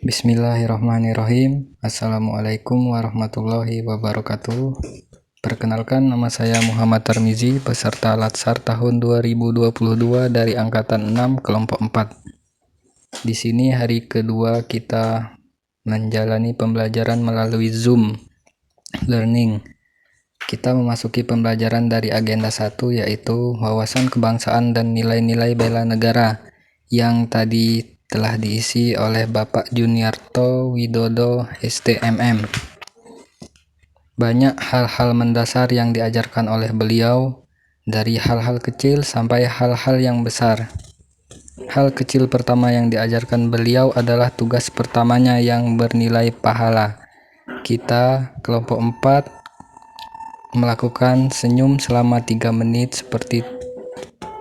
Bismillahirrahmanirrahim. Assalamualaikum warahmatullahi wabarakatuh. Perkenalkan, nama saya Muhammad Tarmizi, peserta Latsar tahun 2022 dari angkatan 6 kelompok 4. Di sini hari kedua kita menjalani pembelajaran melalui Zoom Learning. Kita memasuki pembelajaran dari agenda 1, yaitu wawasan kebangsaan dan nilai-nilai bela negara, yang tadi telah diisi oleh Bapak Juniarto Widodo STMM. Banyak hal-hal mendasar yang diajarkan oleh beliau, dari hal-hal kecil sampai hal-hal yang besar. Hal kecil pertama yang diajarkan beliau adalah tugas pertamanya yang bernilai pahala. Kita kelompok 4 melakukan senyum selama 3 menit seperti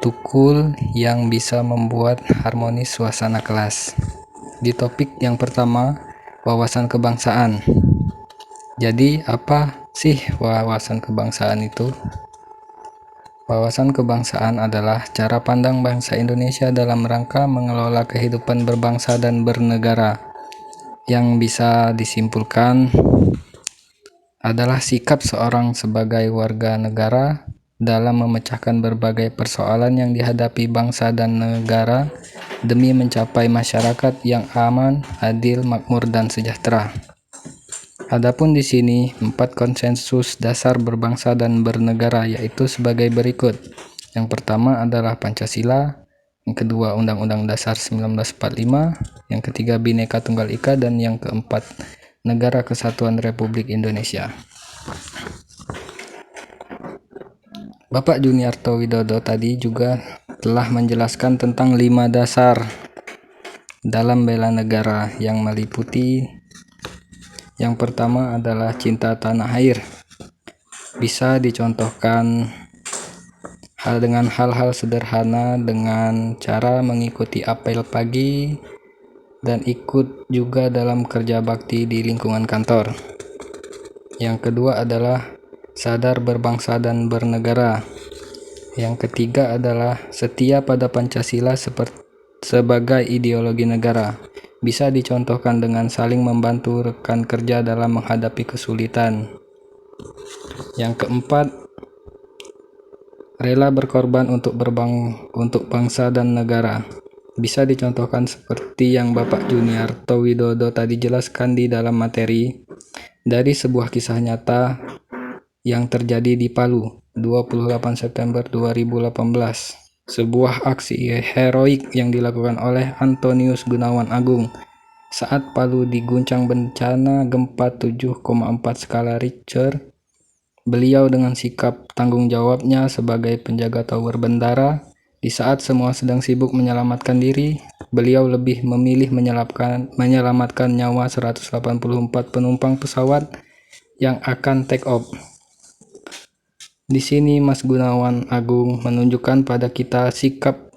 tukul yang bisa membuat harmonis suasana kelas. Di topik yang pertama, wawasan kebangsaan. Jadi, apa sih wawasan kebangsaan itu? Wawasan kebangsaan adalah cara pandang bangsa Indonesia dalam rangka mengelola kehidupan berbangsa dan bernegara. Yang bisa disimpulkan adalah sikap seorang sebagai warga negara dalam memecahkan berbagai persoalan yang dihadapi bangsa dan negara demi mencapai masyarakat yang aman, adil, makmur, dan sejahtera. Adapun di sini 4 konsensus dasar berbangsa dan bernegara, yaitu sebagai berikut. Yang pertama adalah Pancasila, yang kedua Undang-Undang Dasar 1945, yang ketiga Bhinneka Tunggal Ika, dan yang keempat Negara Kesatuan Republik Indonesia. Bapak Juniarto Widodo tadi juga telah menjelaskan tentang 5 dasar dalam bela negara yang meliputi yang pertama adalah cinta tanah air. Bisa dicontohkan dengan hal-hal sederhana dengan cara mengikuti apel pagi dan ikut juga dalam kerja bakti di lingkungan kantor. Yang kedua adalah sadar berbangsa dan bernegara. Yang ketiga adalah setia pada Pancasila sebagai ideologi negara. Bisa dicontohkan dengan saling membantu rekan kerja dalam menghadapi kesulitan. Yang keempat, rela berkorban untuk bangsa dan negara. Bisa dicontohkan seperti yang Bapak Juniarto Widodo tadi jelaskan di dalam materi dari sebuah kisah nyata yang terjadi di Palu 28 September 2018. Sebuah aksi heroik yang dilakukan oleh Antonius Gunawan Agung saat Palu diguncang bencana gempa 7,4 skala Richter. Beliau dengan sikap tanggung jawabnya sebagai penjaga tower bendara, di saat semua sedang sibuk menyelamatkan diri, beliau lebih memilih menyelamatkan nyawa 184 penumpang pesawat yang akan take off. Di sini Mas Gunawan Agung menunjukkan pada kita sikap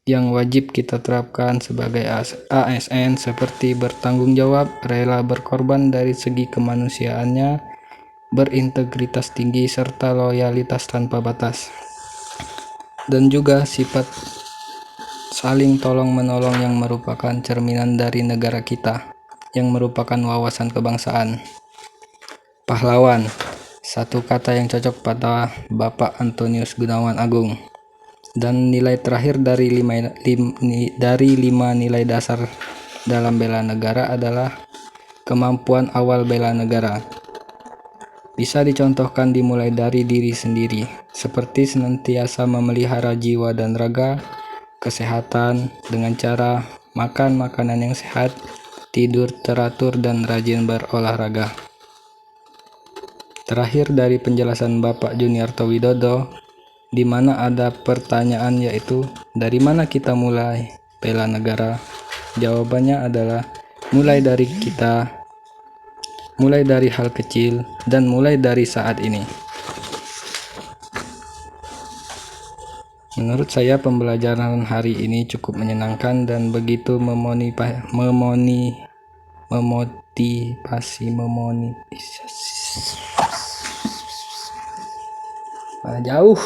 yang wajib kita terapkan sebagai ASN, seperti bertanggung jawab, rela berkorban dari segi kemanusiaannya, berintegritas tinggi, serta loyalitas tanpa batas. Dan juga sifat saling tolong-menolong yang merupakan cerminan dari negara kita, yang merupakan wawasan kebangsaan. Pahlawan, satu kata yang cocok pada Bapak Antonius Gunawan Agung. Dan nilai terakhir dari 5 nilai dasar dalam bela negara adalah kemampuan awal bela negara. Bisa dicontohkan dimulai dari diri sendiri, seperti senantiasa memelihara jiwa dan raga, kesehatan dengan cara makan makanan yang sehat, tidur teratur, dan rajin berolahraga. Terakhir dari penjelasan Bapak Juniarto Widodo, di mana ada pertanyaan, yaitu dari mana kita mulai bela negara? Jawabannya adalah mulai dari kita, mulai dari hal kecil, dan mulai dari saat ini. Menurut saya pembelajaran hari ini cukup menyenangkan dan begitu memotivasi. Jauh